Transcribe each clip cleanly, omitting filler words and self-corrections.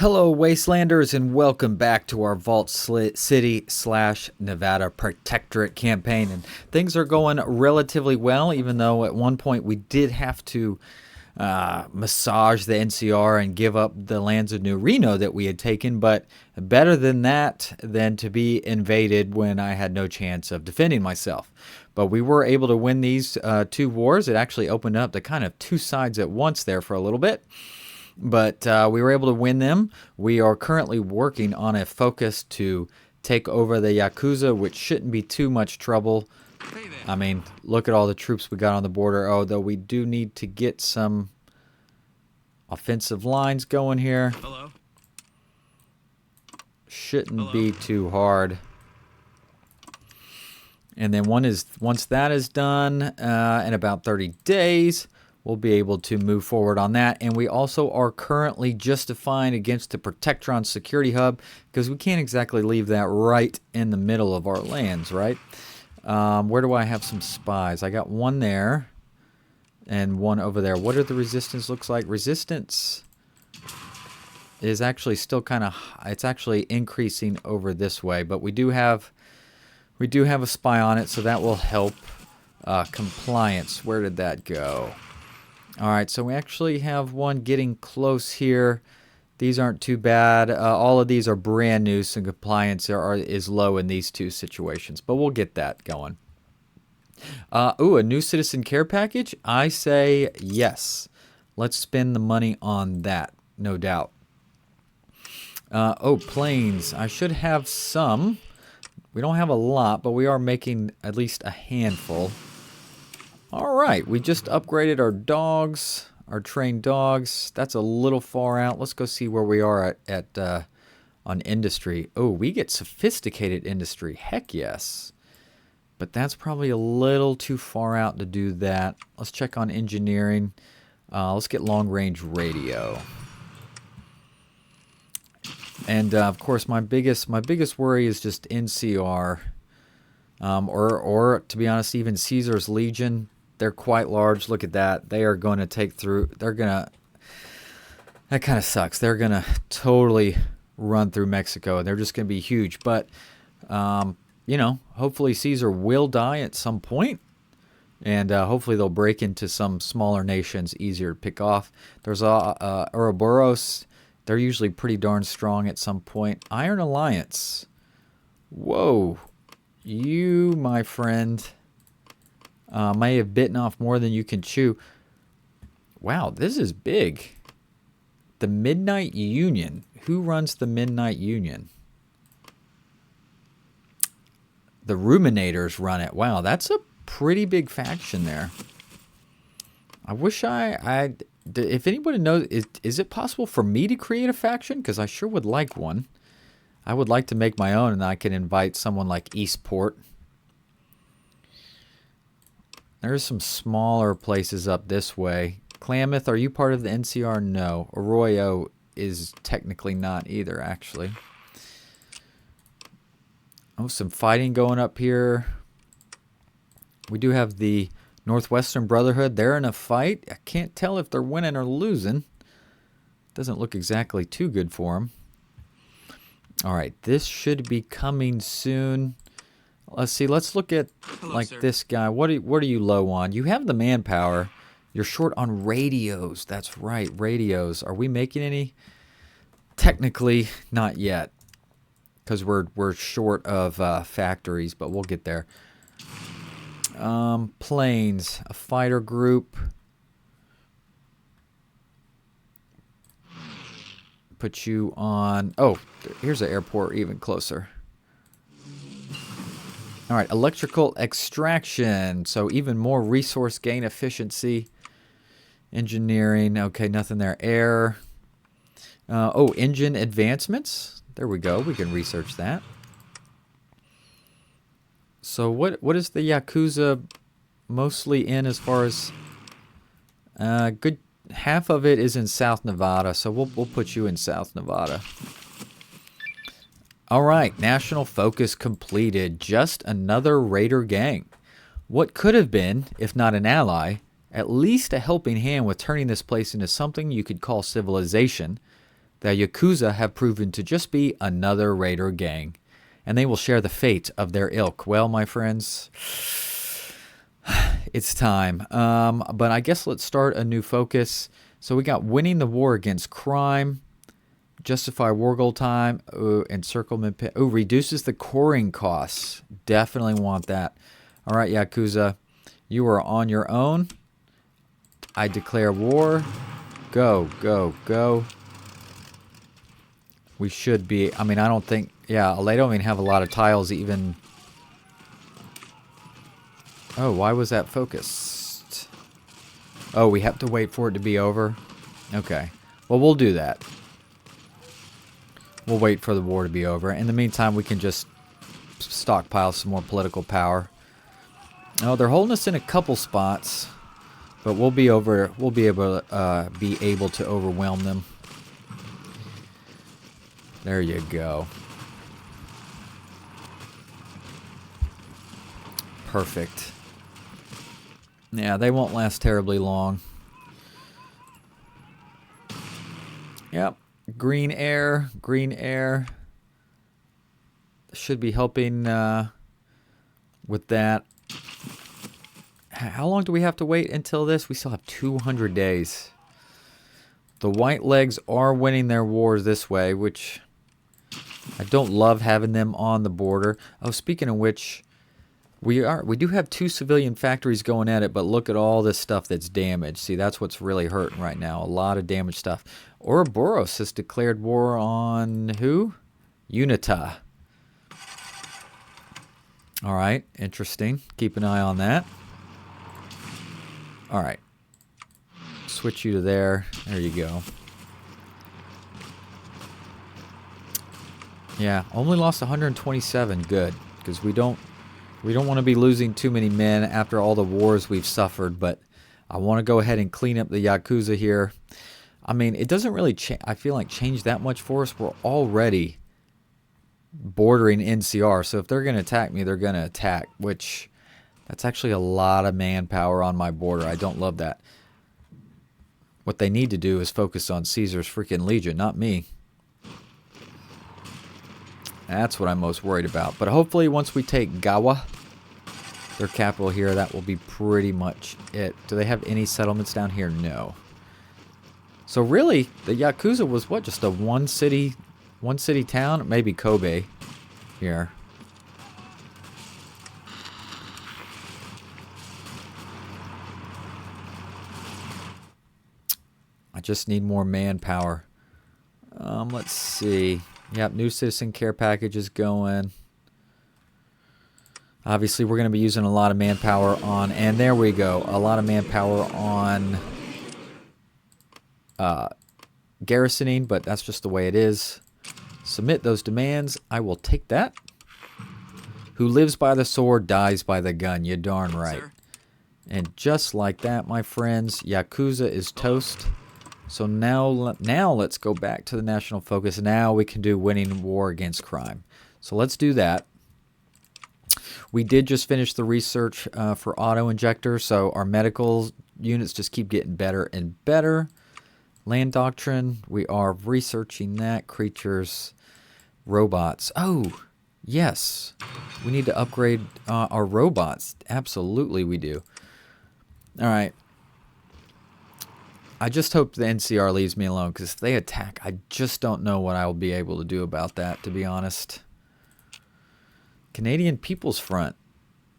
Hello, Wastelanders, and welcome back to our Vault City / Nevada Protectorate campaign. And things are going relatively well, even though at one point we did have to massage the NCR and give up the lands of New Reno that we had taken. But better than that than to be invaded when I had no chance of defending myself. But we were able to win these two wars. It actually opened up the kind of two sides at once there for a little bit. But we were able to win them. We are currently working on a focus to take over the Yakuza, which shouldn't be too much trouble. I mean, look at all the troops we got on the border. Although we do need to get some offensive lines going here. Hello? Shouldn't be too hard. And then once that is done, in about 30 days, we'll be able to move forward on that. And we also are currently justifying against the Protectron security hub because we can't exactly leave that right in the middle of our lands, right? Where do I have some spies? I got one there and one over there. What are the resistance looks like? Resistance is actually still kind of, it's actually increasing over this way, but we do have a spy on it, so that will help. Compliance, where did that go? All right, so we actually have one getting close here. These aren't too bad. All of these are brand new, so compliance is low in these two situations, but we'll get that going. Ooh, a new citizen care package? I say yes. Let's spend the money on that, no doubt. Oh, planes. I should have some. We don't have a lot, but we are making at least a handful. All right, we just upgraded our dogs, our trained dogs. That's a little far out. Let's go see where we are at on industry. Oh, we get sophisticated industry. Heck yes. But that's probably a little too far out to do that. Let's check on engineering. Let's get long-range radio. And of course, my biggest worry is just NCR, or to be honest, even Caesar's Legion. They're quite large. Look at that. They are going to take through. They're gonna. That kind of sucks. They're gonna totally run through Mexico, and they're just gonna be huge. But you know, hopefully Caesar will die at some point, and hopefully they'll break into some smaller nations, easier to pick off. There's Ouroboros. They're usually pretty darn strong at some point. Iron Alliance. Whoa. You, my friend, may have bitten off more than you can chew. Wow, this is big. The Midnight Union. Who runs the Midnight Union? The Ruminators run it. Wow, that's a pretty big faction there. I wish if anybody knows, is it possible for me to create a faction? Because I sure would like one. I would like to make my own, and I can invite someone like Eastport. There's some smaller places up this way. Klamath, are you part of the NCR? No. Arroyo is technically not either, actually. Oh, some fighting going up here. We do have the Northwestern Brotherhood. They're in a fight. I can't tell if they're winning or losing. Doesn't look exactly too good for them. All right, this should be coming soon. Let's see. Let's look at this guy. What are you low on? You have the manpower. You're short on radios. That's right, radios. Are we making any? Technically, not yet, because we're short of factories, but we'll get there. Planes, a fighter group. Put you on. Oh, here's an airport even closer. All right, electrical extraction. So even more resource gain efficiency. Engineering. Okay, nothing there. Air. Oh, engine advancements. There we go. We can research that. So what is the Yakuza mostly in as far as good half of it is in South Nevada, so we'll put you in South Nevada. All right, national focus completed. Just another raider gang. What could have been, if not an ally, at least a helping hand with turning this place into something you could call civilization. The Yakuza have proven to just be another raider gang, and they will share the fate of their ilk. Well, my friends, it's time. But I guess let's start a new focus. So we got winning the war against crime, justify war goal time, encirclement pit. Oh, reduces the coring costs. Definitely want that. All right, Yakuza, you are on your own. I declare war. Go, go, go. We should be, I mean, I don't think, yeah, they don't even have a lot of tiles even. Oh, why was that focused? Oh, we have to wait for it to be over? Okay. Well, we'll do that. We'll wait for the war to be over. In the meantime, we can just stockpile some more political power. Oh, they're holding us in a couple spots, but we'll be able to overwhelm them. There you go. Perfect. Yeah, they won't last terribly long. Yep. Green air. Green air. Should be helping with that. How long do we have to wait until this? We still have 200 days. The white legs are winning their wars this way, which I don't love having them on the border. Oh, speaking of which, we do have 2 civilian factories going at it, but look at all this stuff that's damaged. See, that's what's really hurting right now. A lot of damaged stuff. Ouroboros has declared war on who? Unita. All right, interesting. Keep an eye on that. All right. Switch you to there. There you go. Yeah, only lost 127. Good, because we don't want to be losing too many men after all the wars we've suffered, but I want to go ahead and clean up the Yakuza here. I mean, it doesn't really I feel like change that much for us. We're already bordering NCR, so if they're going to attack me, they're going to attack, which that's actually a lot of manpower on my border. I don't love that. What they need to do is focus on Caesar's freaking Legion, not me. That's what I'm most worried about. But hopefully once we take Gawa, their capital here, that will be pretty much it. Do they have any settlements down here? No. So really, the Yakuza was what? Just a one city town? Maybe Kobe here. I just need more manpower. Let's see. Yep, new citizen care package is going. Obviously, we're going to be using a lot of manpower on, and there we go, a lot of manpower on garrisoning, but that's just the way it is. Submit those demands. I will take that. Who lives by the sword dies by the gun. You darn right. Sir. And just like that, my friends, Yakuza is toast. So now let's go back to the national focus. Now we can do winning war against crime. So let's do that. We did just finish the research for auto-injector, so our medical units just keep getting better and better. Land doctrine, we are researching that. Creatures, robots. Oh, yes. We need to upgrade our robots. Absolutely we do. All right. I just hope the NCR leaves me alone, because if they attack, I just don't know what I will be able to do about that, to be honest. Canadian People's Front.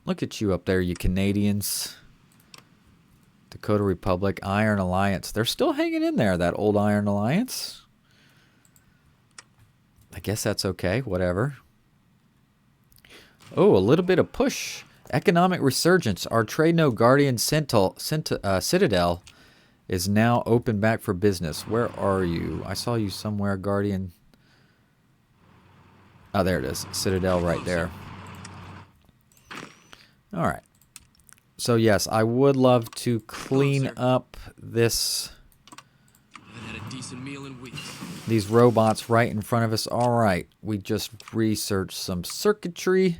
Look at you up there, you Canadians. Dakota Republic, Iron Alliance. They're still hanging in there, that old Iron Alliance. I guess that's okay, whatever. Oh, a little bit of push. Economic resurgence. Our trade node Guardian Citadel is now open back for business. Where are you? I saw you somewhere, Guardian. Oh, there it is. Citadel right there. All right. So, yes, I would love to clean up this. These robots right in front of us. All right. We just researched some circuitry.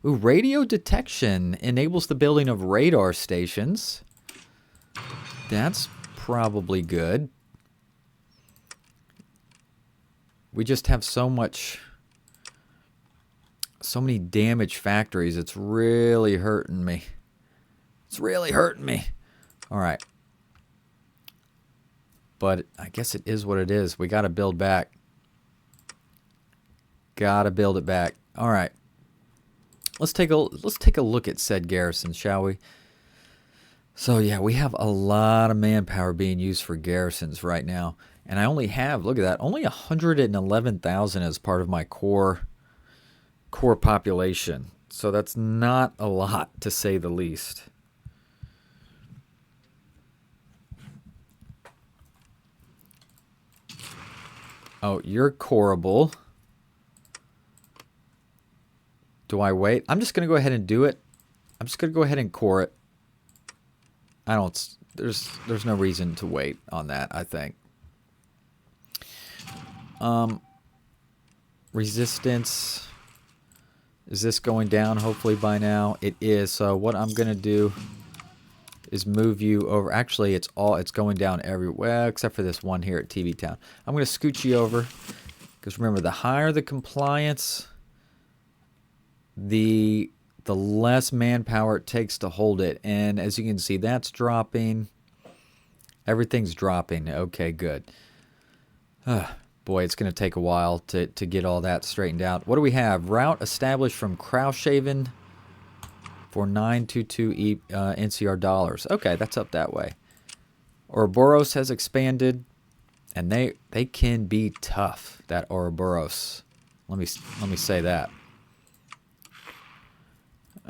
Ooh, radio detection enables the building of radar stations. That's probably good. we just have so many damaged factories. It's really hurting me. It's really hurting me. All right. But I guess it is what it is. We got to build back. Got to build it back. All right. Let's take a look at said garrison, shall we? So yeah, we have a lot of manpower being used for garrisons right now. And I only have, look at that, only 111,000 as part of my core population. So that's not a lot, to say the least. Oh, you're coreable. Do I wait? I'm just going to go ahead and do it. I'm just going to go ahead and core it. I don't, there's no reason to wait on that, I think. Resistance. Is this going down hopefully by now? It is. So what I'm going to do is move you over. Actually, it's going down everywhere except for this one here at TV Town. I'm going to scooch you over because remember, the higher the compliance, the less manpower it takes to hold it. And as you can see, that's dropping. Everything's dropping. Okay, good. Boy, it's going to take a while to get all that straightened out. What do we have? Route established from Crowshaven for 922 NCR dollars. Okay, that's up that way. Ouroboros has expanded, and they can be tough, that Ouroboros. Let me say that.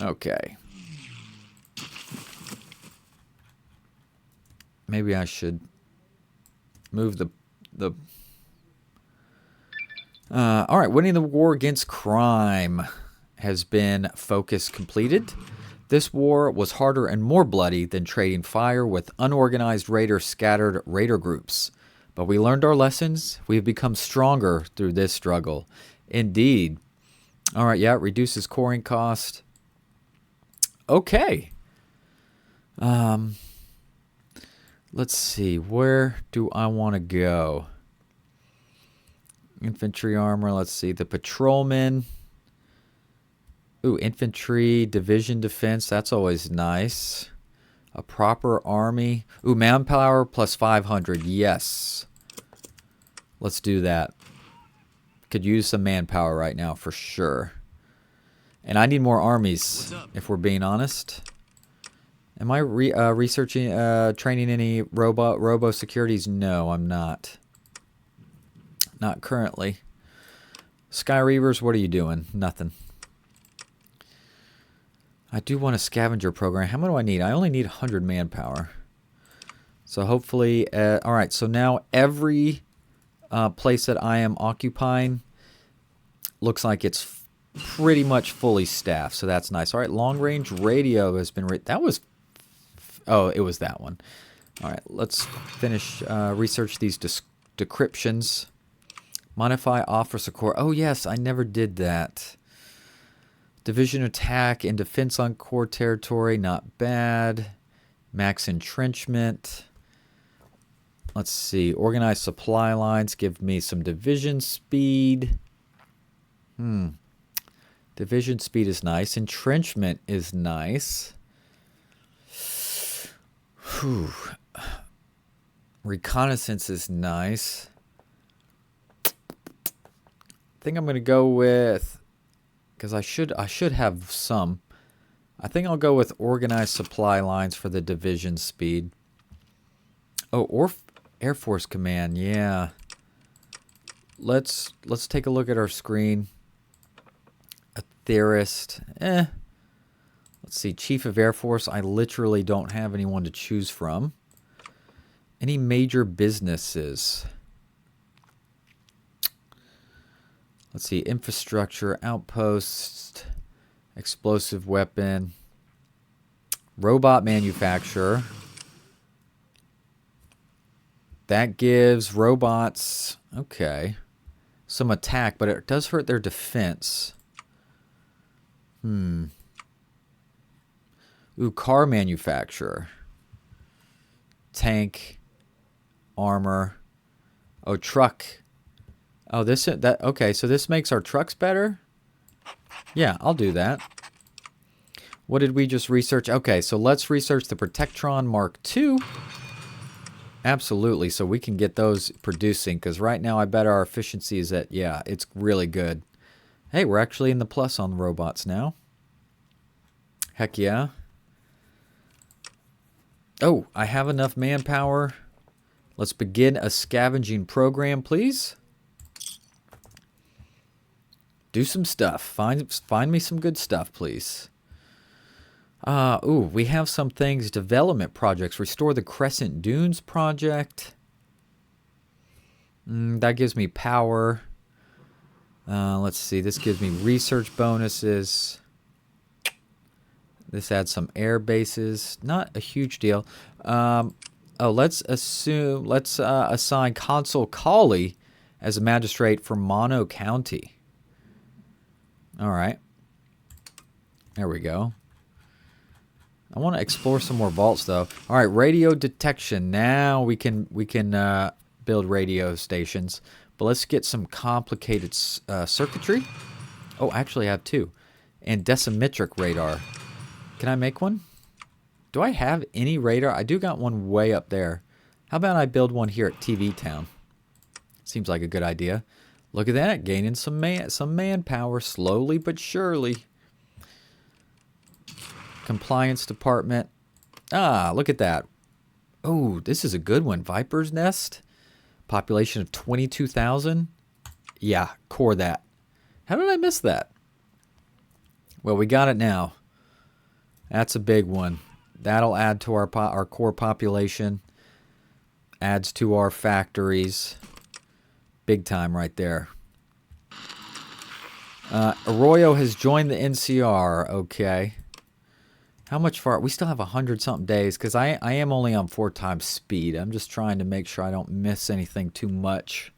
Okay. Maybe I should move the all right, winning the war against crime has been focus completed. This war was harder and more bloody than trading fire with unorganized scattered raider groups. But we learned our lessons. We have become stronger through this struggle. Indeed. All right, yeah, it reduces coring cost. Okay. Let's see. Where do I want to go? Infantry armor. Let's see. The patrolmen. Ooh, infantry, division defense. That's always nice. A proper army. Ooh, manpower plus 500. Yes. Let's do that. Could use some manpower right now for sure. And I need more armies, if we're being honest. Am I researching, training any robo securities? No, I'm not. Not currently. Sky Reavers, what are you doing? Nothing. I do want a scavenger program. How much do I need? I only need 100 manpower. So hopefully, all right. So now every place that I am occupying looks like it's pretty much fully staffed. So that's nice. All right, long range radio has been. That was. Oh, it was that one. All right, let's finish research these decryptions. Modify officer core. Oh yes, I never did that. Division attack and defense on core territory, not bad. Max entrenchment. Let's see. Organized supply lines give me some division speed. Division speed is nice. Entrenchment is nice. Whew. Reconnaissance is nice. I think I'm going to go with, because I should have some. I think I'll go with organized supply lines for the division speed. Oh, or Air Force Command, yeah. Let's take a look at our screen. A theorist, Let's see, Chief of Air Force. I literally don't have anyone to choose from. Any major businesses? Let's see, infrastructure, outpost, explosive weapon, robot manufacturer. That gives robots, okay, some attack, but it does hurt their defense. Ooh, car manufacturer. Tank, armor. Oh, truck. Oh, okay, so this makes our trucks better? Yeah, I'll do that. What did we just research? Okay, so let's research the Protectron Mark II. Absolutely, so we can get those producing, because right now I bet our efficiency is at, yeah, it's really good. Hey, we're actually in the plus on the robots now. Heck yeah. Oh, I have enough manpower. Let's begin a scavenging program, please. Do some stuff. Find me some good stuff, please. Ooh, we have some things. Development projects. Restore the Crescent Dunes project. That gives me power. Let's see. This gives me research bonuses. This adds some air bases. Not a huge deal. Let's assign Consul Colley as a magistrate for Mono County. All right. There we go. I want to explore some more vaults, though. All right, radio detection. Now we can build radio stations. But let's get some complicated circuitry. Oh, actually I have two. And decimetric radar. Can I make one? Do I have any radar? I do got one way up there. How about I build one here at TV Town? Seems like a good idea. Look at that, gaining some manpower slowly but surely. Compliance department. Ah, look at that. Oh, this is a good one. Viper's Nest. Population of 22,000. Yeah, core that. How did I miss that? Well, we got it now. That's a big one. That'll add to our core population. Adds to our factories. Big time right there. Arroyo has joined the NCR. Okay. How much far? We still have 100-something days because I am only on 4 times speed. I'm just trying to make sure I don't miss anything too much.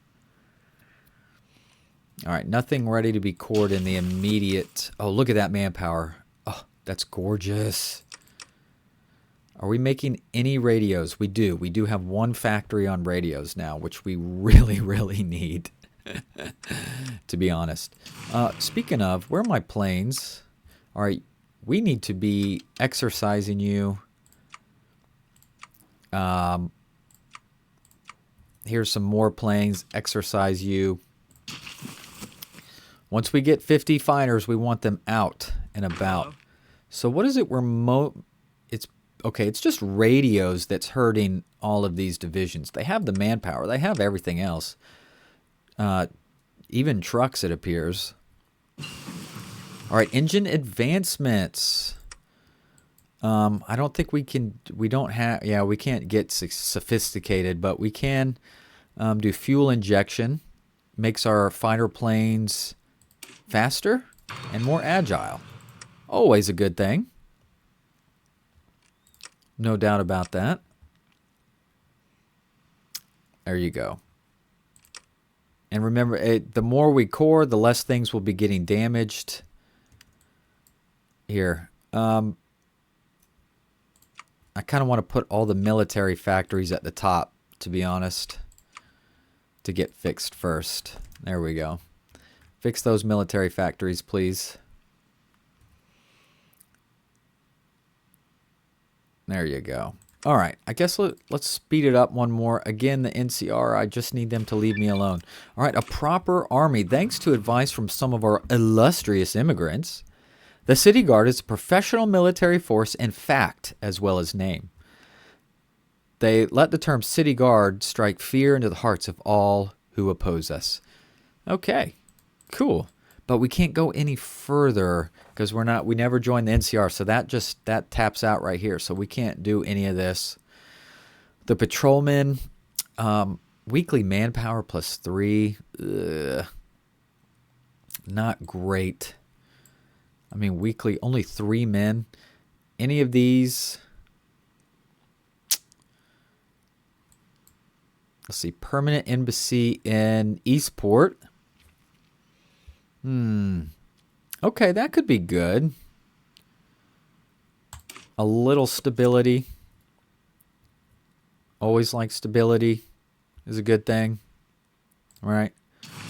All right, nothing ready to be cored in the immediate. Oh, look at that manpower. Oh, that's gorgeous. Are we making any radios? We do. We do have one factory on radios now, which we really, really need, to be honest. Speaking of, where are my planes? All right. We need to be exercising you. Here's some more planes. Exercise you. Once we get 50 fighters, we want them out and about. So what is it? It's just radios that's hurting all of these divisions. They have the manpower. They have everything else. Even trucks, it appears. All right, engine advancements. I don't think we can. We don't have. Yeah, we can't get sophisticated, but we can do fuel injection. Makes our fighter planes faster and more agile. Always a good thing. No doubt about that. There you go. And remember, the more we core, the less things will be getting damaged. Here. I kind of want to put all the military factories at the top, to be honest, to get fixed first. There we go. Fix those military factories, please. There you go. All right, I guess let's speed it up one more. Again, the NCR, I just need them to leave me alone. All right, a proper army. Thanks to advice from some of our illustrious immigrants, the City Guard is a professional military force in fact as well as name. They let the term City Guard strike fear into the hearts of all who oppose us. Okay, cool. But we can't go any further because we never joined the NCR, so that taps out right here. So we can't do any of this. The patrolmen, weekly manpower +3. Ugh. Not great. I mean, weekly, only 3 men. Any of these? Let's see. Permanent embassy in Eastport. Okay, that could be good. A little stability. Always like stability is a good thing. All right.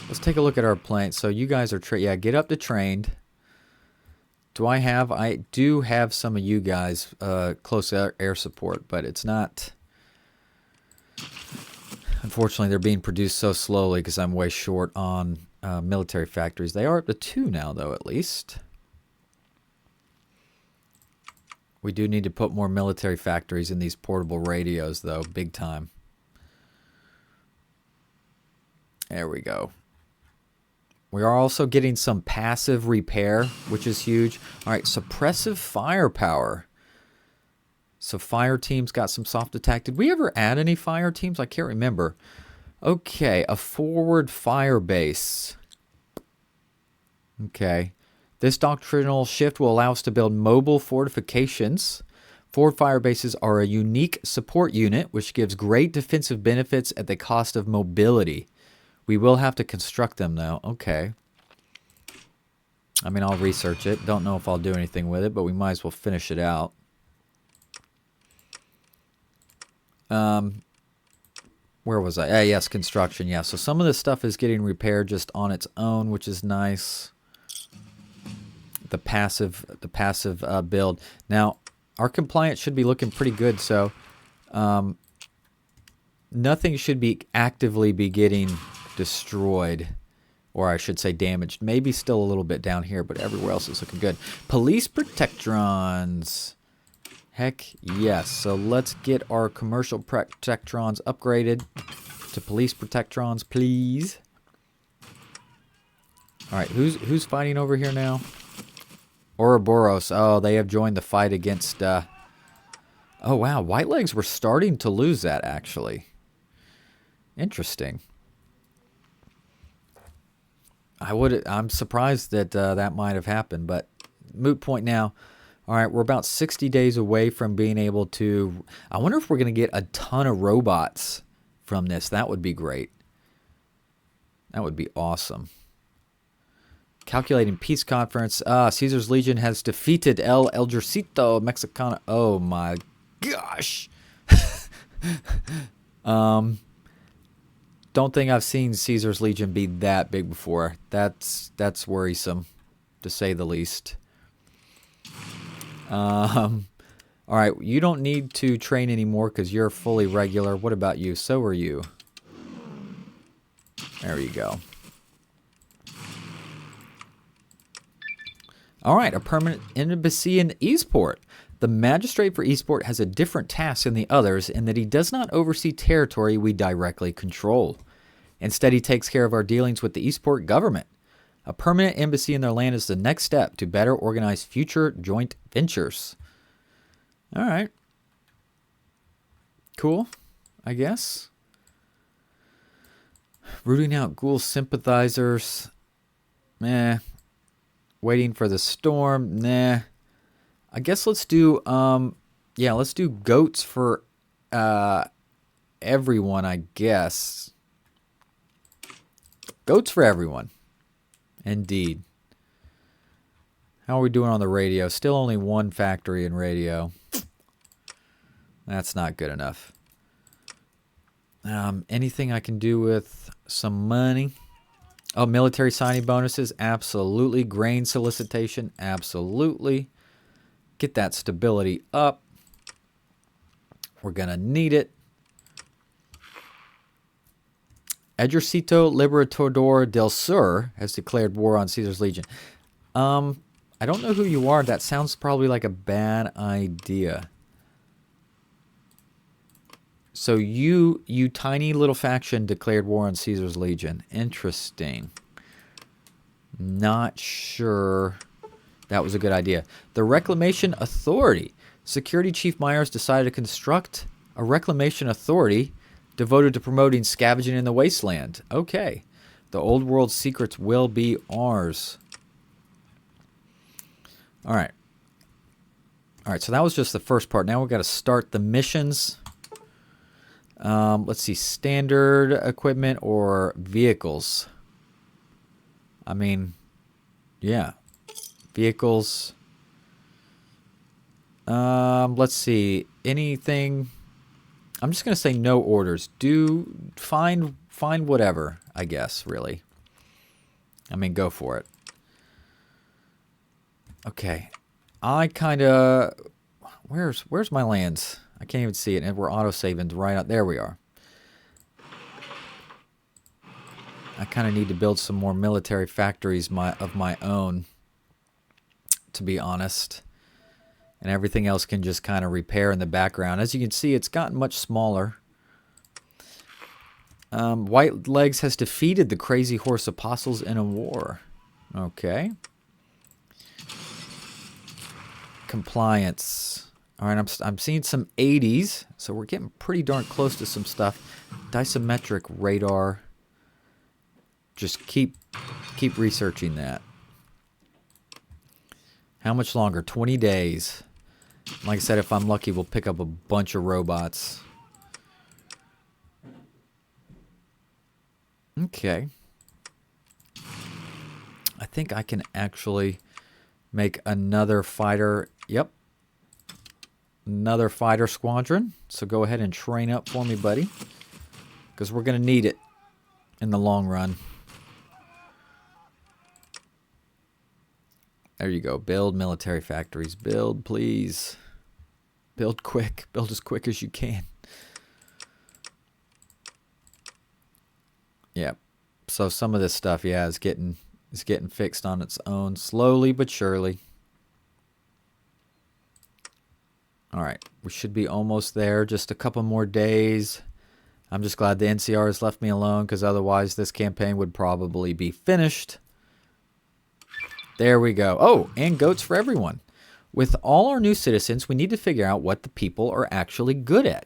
Let's take a look at our planes. So you guys are yeah, get up to trained. I do have some of you guys close air support, but it's not. Unfortunately, they're being produced so slowly because I'm way short on military factories. They are up to 2 now, though, at least. We do need to put more military factories in these portable radios, though, big time. There we go. We are also getting some passive repair, which is huge. All right, suppressive firepower. So fire teams got some soft attack. Did we ever add any fire teams? I can't remember. Okay, a forward fire base. Okay. This doctrinal shift will allow us to build mobile fortifications. Forward fire bases are a unique support unit, which gives great defensive benefits at the cost of mobility. We will have to construct them, though. Okay. I mean, I'll research it. Don't know if I'll do anything with it, but we might as well finish it out. Where was I? Yes, construction. Yeah, so some of this stuff is getting repaired just on its own, which is nice. The passive build. Now, our compliance should be looking pretty good, so nothing should be actively getting destroyed, or I should say damaged. Maybe still a little bit down here, but everywhere else is looking good. Police protectrons. Heck yes. So let's get our commercial protectrons upgraded to police protectrons, please. All right, who's fighting over here now? Ouroboros. Oh, they have joined the fight against... Oh, wow. Whitelegs were starting to lose that, actually. Interesting. I'm surprised that that might have happened, but moot point now. All right, we're about 60 days away from being able to... I wonder if we're going to get a ton of robots from this. That would be great. That would be awesome. Calculating peace conference. Caesar's Legion has defeated El Ejército Mexicano. Oh my gosh. Don't think I've seen Caesar's Legion be that big before. That's worrisome, to say the least. All right, you don't need to train anymore because you're fully regular. What about you? So are you. There you go. All right, a permanent embassy in Eastport. The magistrate for Eastport has a different task than the others in that he does not oversee territory we directly control. Instead, he takes care of our dealings with the Eastport government. A permanent embassy in their land is the next step to better organize future joint ventures. All right. Cool, I guess. Rooting out ghoul sympathizers. Meh. Waiting for the storm. Nah. I guess let's do, yeah, let's do goats for everyone, I guess. Goats for everyone. Indeed. How are we doing on the radio? Still only one factory in radio. That's not good enough. Anything I can do with some money? Oh, military signing bonuses? Absolutely. Grain solicitation? Absolutely. Get that stability up. We're going to need it. Ejército Libertador del Sur has declared war on Caesar's Legion. I don't know who you are. That sounds probably like a bad idea. So you tiny little faction declared war on Caesar's Legion. Interesting. Not sure that was a good idea. The Reclamation Authority. Security Chief Myers decided to construct a Reclamation Authority devoted to promoting scavenging in the wasteland. Okay. The old world secrets will be ours. All right. All right, so that was just the first part. Now we've got to start the missions. Let's see, standard equipment or vehicles. I mean, yeah, vehicles. Let's see, anything. I'm just gonna say no orders. Do find whatever, I guess, really. I mean, go for it. Okay. I kind of... Where's my lands? I can't even see it. And we're auto-saving right out. There we are. I kind of need to build some more military factories of my own, to be honest. And everything else can just kind of repair in the background. As you can see, it's gotten much smaller. White Legs has defeated the Crazy Horse Apostles in a war. Okay. Compliance. All right, I'm seeing some 80s, so we're getting pretty darn close to some stuff. Disometric radar. Just keep researching that. How much longer? 20 days. Like I said, if I'm lucky, we'll pick up a bunch of robots. Okay. I think I can actually make another fighter. Yep. Another fighter squadron. So go ahead and train up for me, buddy. Because we're going to need it in the long run. There you go. Build military factories. Build, please. Build quick. Build as quick as you can. Yeah. So some of this stuff, yeah, is getting fixed on its own, slowly but surely. All right, we should be almost there. Just a couple more days. I'm just glad the NCR has left me alone, because otherwise this campaign would probably be finished. There we go. Oh, and goats for everyone. With all our new citizens, we need to figure out what the people are actually good at.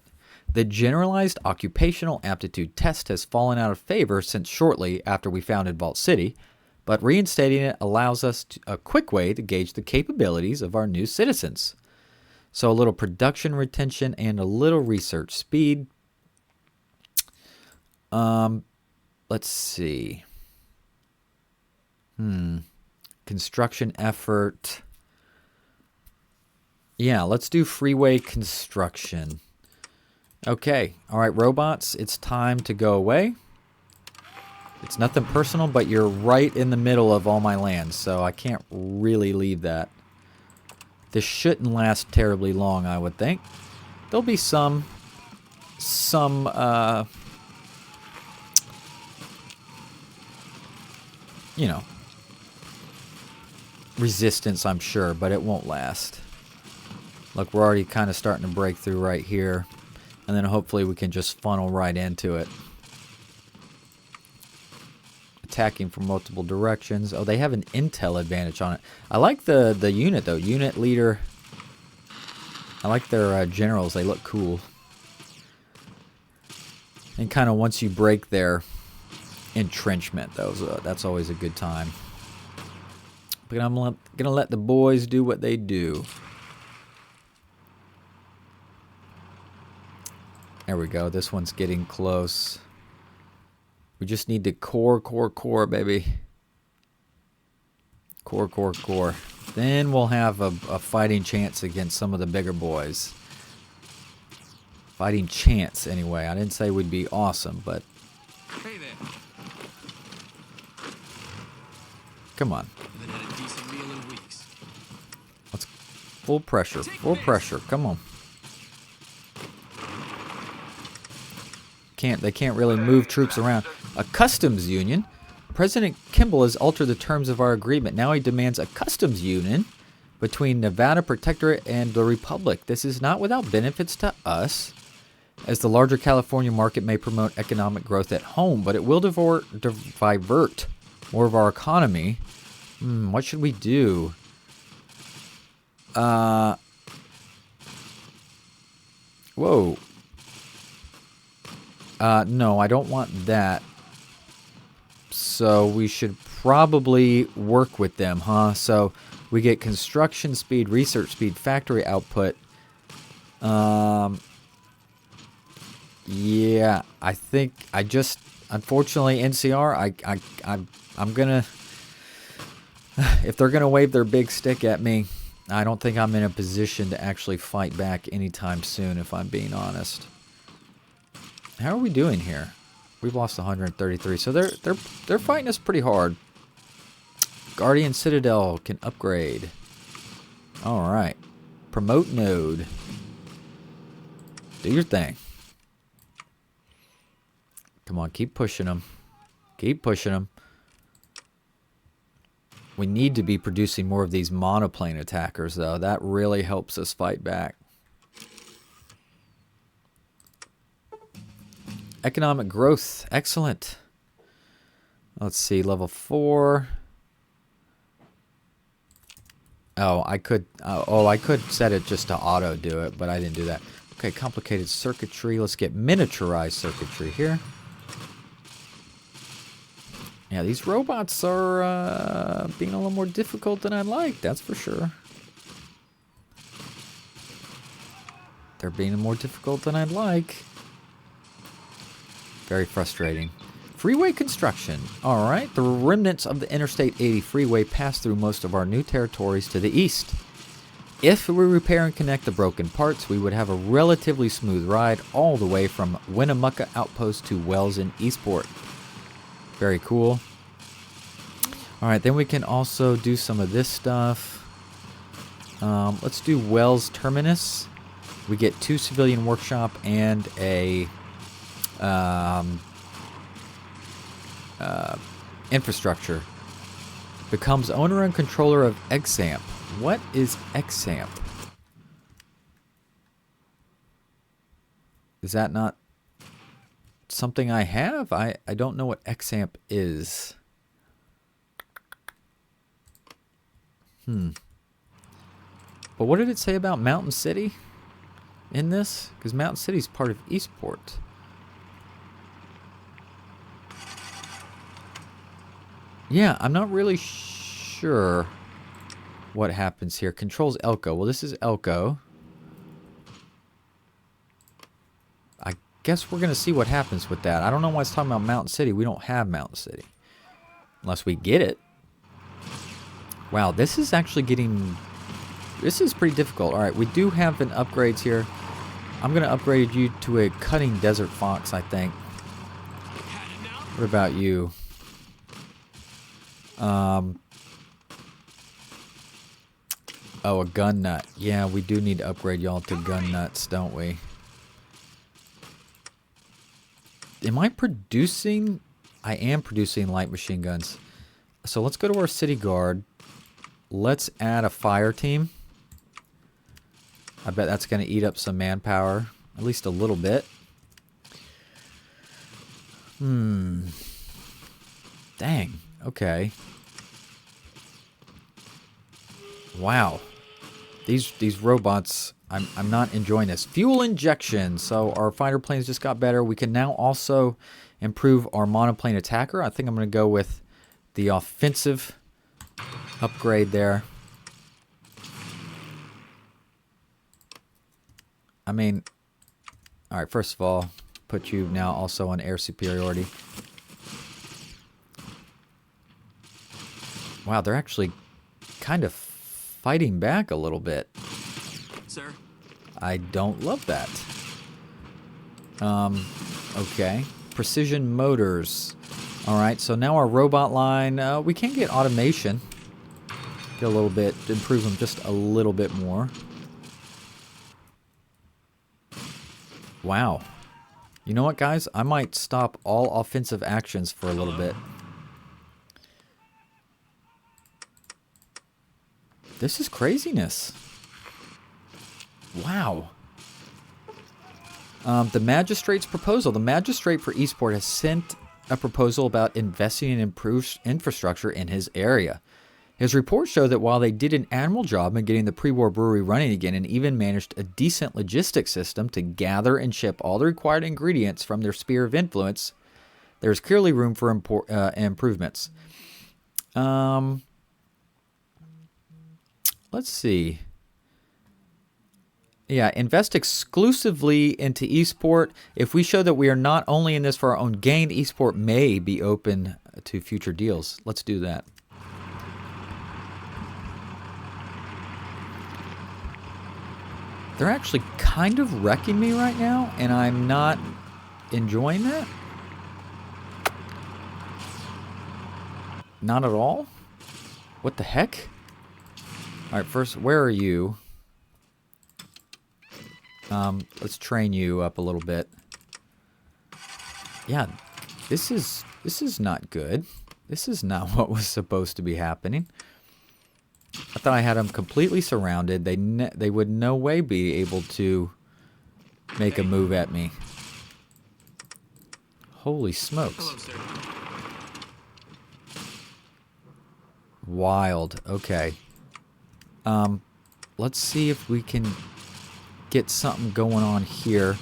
The generalized occupational aptitude test has fallen out of favor since shortly after we founded Vault City, but reinstating it allows us a quick way to gauge the capabilities of our new citizens. So a little production retention and a little research speed. Let's see. Construction effort. Yeah, let's do freeway construction. Okay. All right, robots, it's time to go away. It's nothing personal, but you're right in the middle of all my lands, so I can't really leave that. This shouldn't last terribly long, I would think. There'll be some you know, resistance, I'm sure, but it won't last. Look, we're already kind of starting to break through right here. And then hopefully we can just funnel right into it. Attacking from multiple directions. Oh, they have an intel advantage on it. I like the unit, though. Unit leader. I like their generals. They look cool. And kind of once you break their entrenchment, though, that's always a good time. But I'm going to let the boys do what they do. There we go. This one's getting close. We just need to core, baby. Core. Then we'll have a fighting chance against some of the bigger boys. Fighting chance, anyway. I didn't say we'd be awesome, but... Hey there. Come on. Haven't had a decent meal in weeks. Let's... Full pressure. Full pressure. Come on. They can't really move troops around. A customs union. President Kimball has altered the terms of our agreement. Now he demands a customs union between Nevada Protectorate and the Republic. This is not without benefits to us, as the larger California market may promote economic growth at home, but it will divert more of our economy. What should we do? Whoa. No, I don't want that. So we should probably work with them, huh? So we get construction speed, research speed, factory output. Yeah, I think I just, unfortunately, NCR, I'm gonna, if they're gonna wave their big stick at me, I don't think I'm in a position to actually fight back anytime soon, if I'm being honest. How are we doing here? We've lost 133, so they're fighting us pretty hard. Guardian Citadel can upgrade. Alright. Promote node. Do your thing. Come on, keep pushing them. Keep pushing them. We need to be producing more of these monoplane attackers, though. That really helps us fight back. Economic growth. Excellent. Let's see. Level 4. Oh, I could set it just to auto do it, but I didn't do that. Okay, complicated circuitry. Let's get miniaturized circuitry here. Yeah, these robots are being a little more difficult than I'd like, that's for sure. They're being more difficult than I'd like. Very frustrating. Freeway construction. Alright, the remnants of the Interstate 80 freeway pass through most of our new territories to the east. If we repair and connect the broken parts, we would have a relatively smooth ride all the way from Winnemucca Outpost to Wells in Eastport. Very cool. Alright, then we can also do some of this stuff. Let's do Wells Terminus. We get 2 civilian workshop and a infrastructure. Becomes owner and controller of XAMP. What is XAMP? Is that not something I have? I don't know what XAMP is. But what did it say about Mountain City in this? Because Mountain City is part of Eastport. Yeah, I'm not really sure what happens here. Controls Elko. Well, this is Elko. I guess we're going to see what happens with that. I don't know why it's talking about Mountain City. We don't have Mountain City. Unless we get it. Wow, this is actually getting... This is pretty difficult. Alright, we do have an upgrades here. I'm going to upgrade you to a cutting desert fox, I think. What about you? Oh, a gun nut. Yeah, we do need to upgrade y'all to gun nuts, don't we? Am I producing? I am producing light machine guns. So let's go to our city guard. Let's add a fire team. I bet that's going to eat up some manpower. At least a little bit. Dang. Okay. Wow. These robots, I'm not enjoying this. Fuel injection. So our fighter planes just got better. We can now also improve our monoplane attacker. I think I'm going to go with the offensive upgrade there. I mean, all right, first of all, put you now also on air superiority. Wow, they're actually kind of fighting back a little bit. Sir? I don't love that. Okay. Precision motors. Alright, so now our robot line, we can get automation. Get a little bit, improve them just a little bit more. Wow. You know what, guys? I might stop all offensive actions for a little bit. This is craziness. Wow. The magistrate's proposal. The magistrate for Eastport has sent a proposal about investing in improved infrastructure in his area. His report showed that while they did an admirable job in getting the pre-war brewery running again and even managed a decent logistics system to gather and ship all the required ingredients from their sphere of influence, there's clearly room for improvements. Let's see. Yeah, invest exclusively into Eastport. If we show that we are not only in this for our own gain, Eastport may be open to future deals. Let's do that. They're actually kind of wrecking me right now, and I'm not enjoying that. Not at all. What the heck? Alright, first, where are you? Let's train you up a little bit. Yeah, this is not good. This is not what was supposed to be happening. I thought I had them completely surrounded. They would no way be able to make a move at me. Holy smokes. Hello, sir. Wild. Okay. Let's see if we can get something going on here.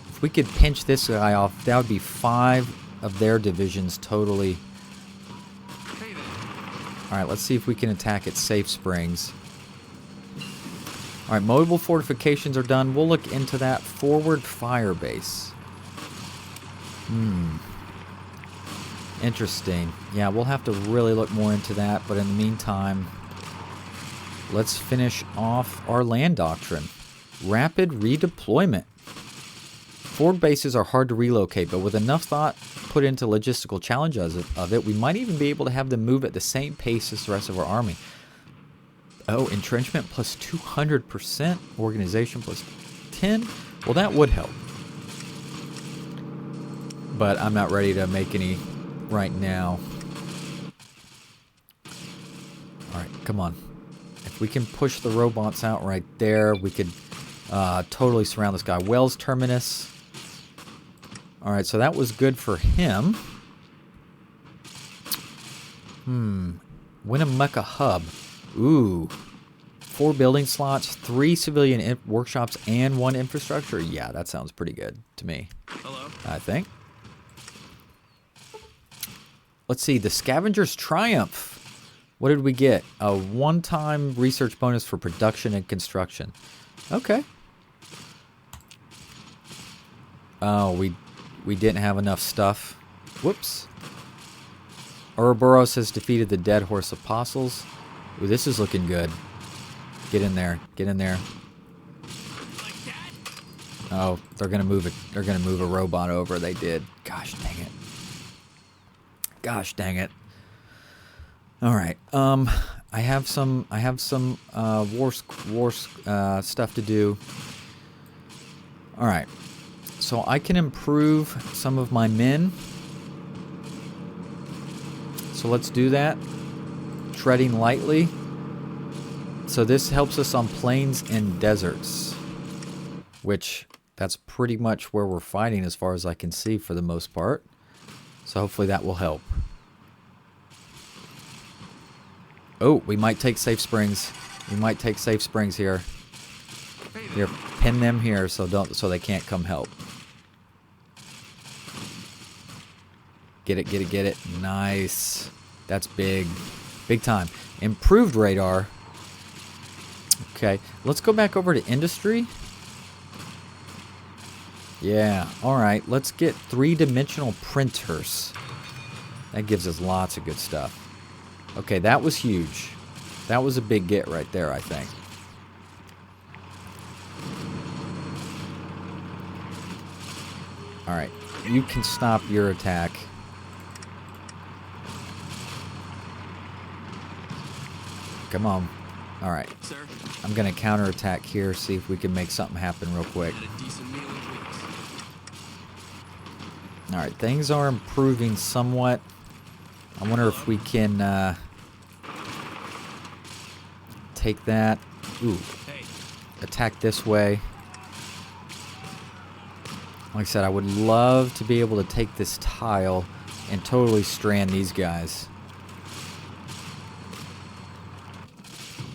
If we could pinch this guy off, that would be 5 of their divisions totally. Hey there. Alright, let's see if we can attack at Safe Springs. Alright, mobile fortifications are done. We'll look into that forward fire base. Interesting. Yeah, we'll have to really look more into that, but in the meantime, let's finish off our land doctrine. Rapid redeployment. Forward bases are hard to relocate, but with enough thought put into logistical challenges of it, we might even be able to have them move at the same pace as the rest of our army. Oh, entrenchment plus 200%, organization plus 10. Well, that would help. But I'm not ready to make any right now. Alright, come on. If we can push the robots out right there, we could totally surround this guy. Wells Terminus. Alright, so that was good for him. Winnemucca Hub. Ooh. 4 building slots, 3 civilian workshops, and 1 infrastructure. Yeah, that sounds pretty good to me. Hello. I think. Let's see, the Scavenger's Triumph. What did we get? A one-time research bonus for production and construction. Okay. Oh, we didn't have enough stuff. Whoops. Ouroboros has defeated the Dead Horse Apostles. Ooh, this is looking good. Get in there. Get in there. Like that? Oh, they're gonna move it. They're gonna move a robot over. They did. Gosh dang it. Gosh dang it. All right. I have some war stuff to do. All right. So I can improve some of my men. So let's do that. Treading lightly. So this helps us on plains and deserts, which that's pretty much where we're fighting as far as I can see for the most part. So hopefully that will help. Oh, we might take Safe Springs. We might take Safe Springs here. Here, pin them here so they can't come help. Get it, get it, get it. Nice. That's big. Big time. Improved radar. Okay, let's go back over to industry. Yeah, alright. Let's get 3-dimensional printers. That gives us lots of good stuff. Okay, that was huge. That was a big get right there, I think. Alright, you can stop your attack. Come on. Alright. Sir, I'm going to counterattack here, see if we can make something happen real quick. had a decent meal in weeks. Alright, things are improving somewhat. I wonder if we can take that. Ooh. Hey, Attack this way. Like I said, I would love to be able to take this tile and totally strand these guys.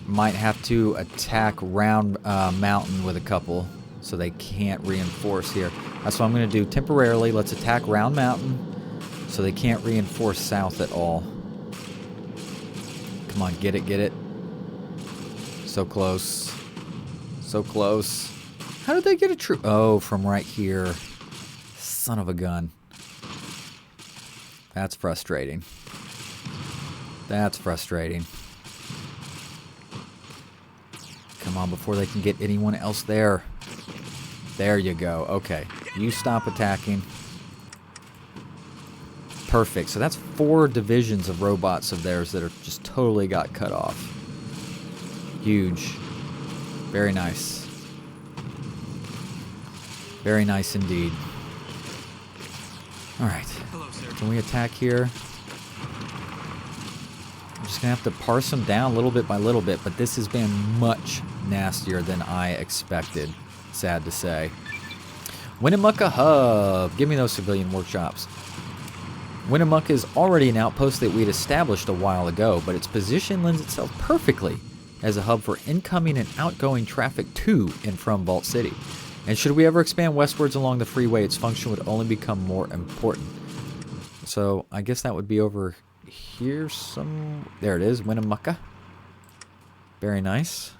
Might have to attack Round Mountain with a couple so they can't reinforce here. That's what I'm going to do temporarily. Let's attack Round Mountain so they can't reinforce south at all. Come on, get it, get it. So close. So close. How did they get a troop? Oh, from right here. Son of a gun. That's frustrating. That's frustrating. Come on, before they can get anyone else there. There you go. Okay. You stop attacking. Perfect. So that's 4 divisions of robots of theirs that are just totally got cut off. Huge. Very nice. Very nice indeed. Alright. Hello, sir. Can we attack here? I'm just going to have to parse them down little bit by little bit, but this has been much nastier than I expected. Sad to say. Winnemucca Hub. Give me those civilian workshops. Winnemucca is already an outpost that we'd established a while ago, but its position lends itself perfectly as a hub for incoming and outgoing traffic to and from Vault City. And should we ever expand westwards along the freeway, its function would only become more important. So I guess that would be over here some... There it is, Winnemucca. Very nice.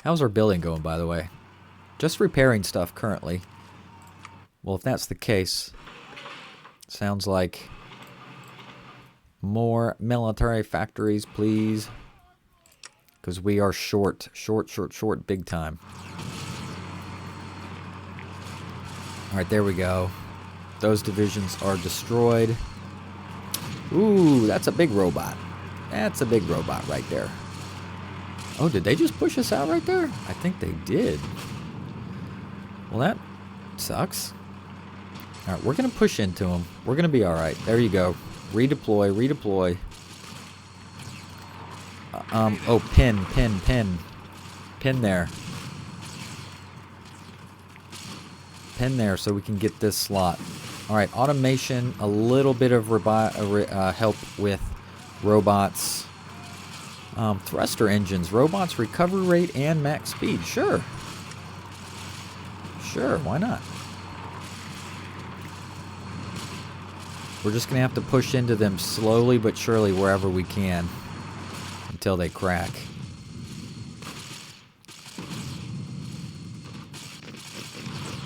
How's our building going, by the way? Just repairing stuff currently. Well, if that's the case, sounds like more military factories, please. Because we are short, big time. Alright, there we go. Those divisions are destroyed. Ooh, that's a big robot. That's a big robot right there. Oh, did they just push us out right there? I think they did. Well, that sucks. Alright, we're going to push into them. We're going to be alright. There you go. Redeploy, redeploy. Oh, pin. Pin there. Pin there so we can get this slot. Alright, automation, a little bit of help with robots. Thruster engines, robots, recovery rate, and max speed. Sure. Sure, why not? We're just going to have to push into them slowly but surely wherever we can until they crack.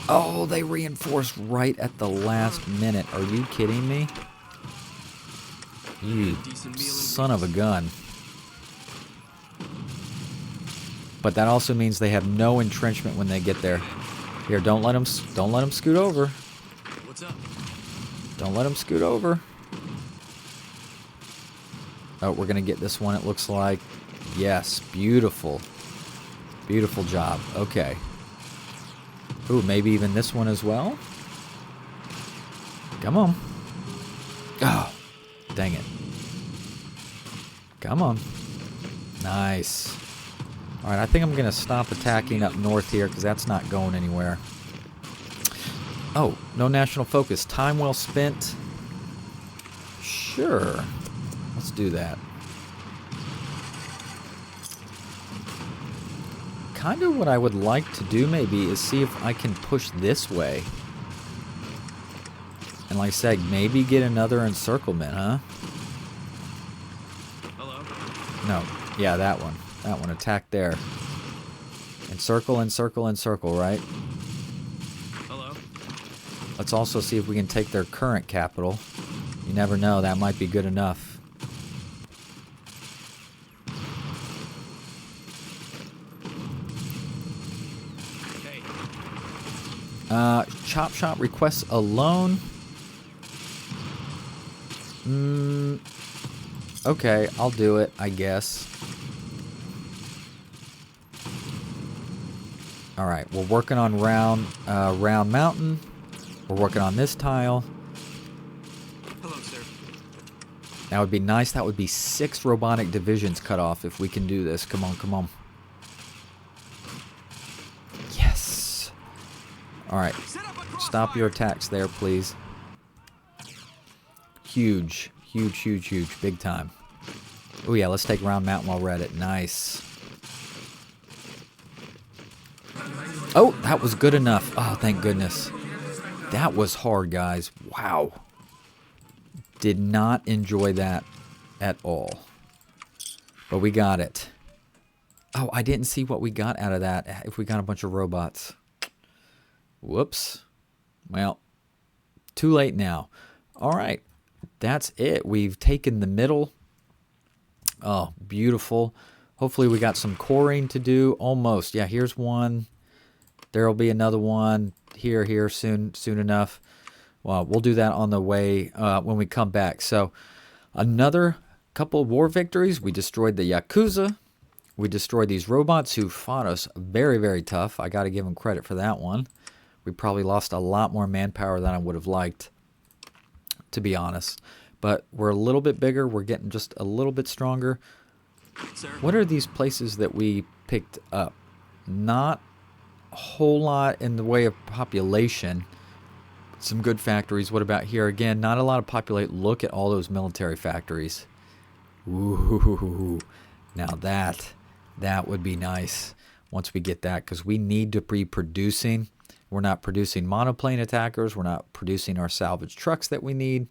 Oh, they reinforced right at the last minute. Are you kidding me? You son of a gun. But that also means they have no entrenchment when they get there. Here, don't let them scoot over. What's up? Don't let them scoot over. Oh, we're going to get this one, it looks like. Yes, beautiful. Beautiful job. Okay. Ooh, maybe even this one as well? Come on. Oh, dang it. Come on. Nice. Alright, I think I'm going to stop attacking up north here because that's not going anywhere. Oh, no national focus. Time well spent. Sure. Let's do that. Kind of what I would like to do maybe is see if I can push this way. And like I said, maybe get another encirclement, huh? Hello? No. Yeah, that one. That one. Attack there. Encircle, encircle, encircle, right? Hello? Let's also see if we can take their current capital. You never know, that might be good enough. Chop Shop requests a loan. Okay, I'll do it, I guess. Alright, we're working on Round Mountain. We're working on this tile. Hello, sir. That would be nice. That would be 6 robotic divisions cut off if we can do this. Come on, come on. Yes. Alright. Stop your attacks there, please. Huge. Huge, huge, huge. Big time. Oh yeah, let's take Round Mountain while we're at it. Nice. Oh, that was good enough. Oh, thank goodness. That was hard, guys. Wow. Did not enjoy that at all. But we got it. Oh, I didn't see what we got out of that. If we got a bunch of robots. Whoops. Well, too late now. All right. That's it. We've taken the middle. Oh, beautiful. Hopefully we got some coring to do. Almost. Yeah, here's one. There'll be another one here soon enough. Well, we'll do that on the way when we come back. So another couple of war victories. We destroyed the Yakuza. We destroyed these robots who fought us very, very tough. I got to give them credit for that one. We probably lost a lot more manpower than I would have liked, to be honest. But we're a little bit bigger. We're getting just a little bit stronger. Sir. What are these places that we picked up? Not a whole lot in the way of population. Some good factories. What about here? Again, not a lot of populate. Look at all those military factories. Ooh. Now that would be nice once we get that, because we need to be producing. We're not producing monoplane attackers. We're not producing our salvage trucks that we need.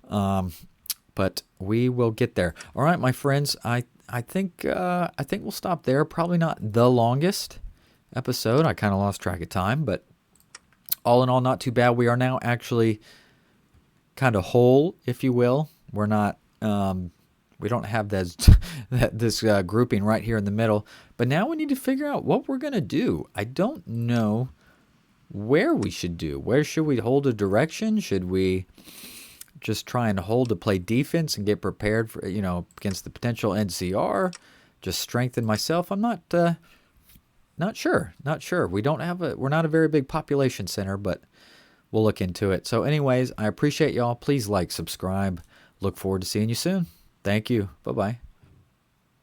But we will get there. All right, my friends. I think we'll stop there. Probably not the longest episode. I kind of lost track of time, but all in all, not too bad. We are now actually kind of whole, if you will. We're not. We don't have this grouping right here in the middle. But now we need to figure out what we're gonna do. I don't know where we should do. Where should we hold a direction? Should we just try and hold to play defense and get prepared for, against the potential NCR? Just strengthen myself? I'm not sure. We're not a very big population center, but we'll look into it. So anyways, I appreciate y'all. Please like, subscribe. Look forward to seeing you soon. Thank you. Bye-bye.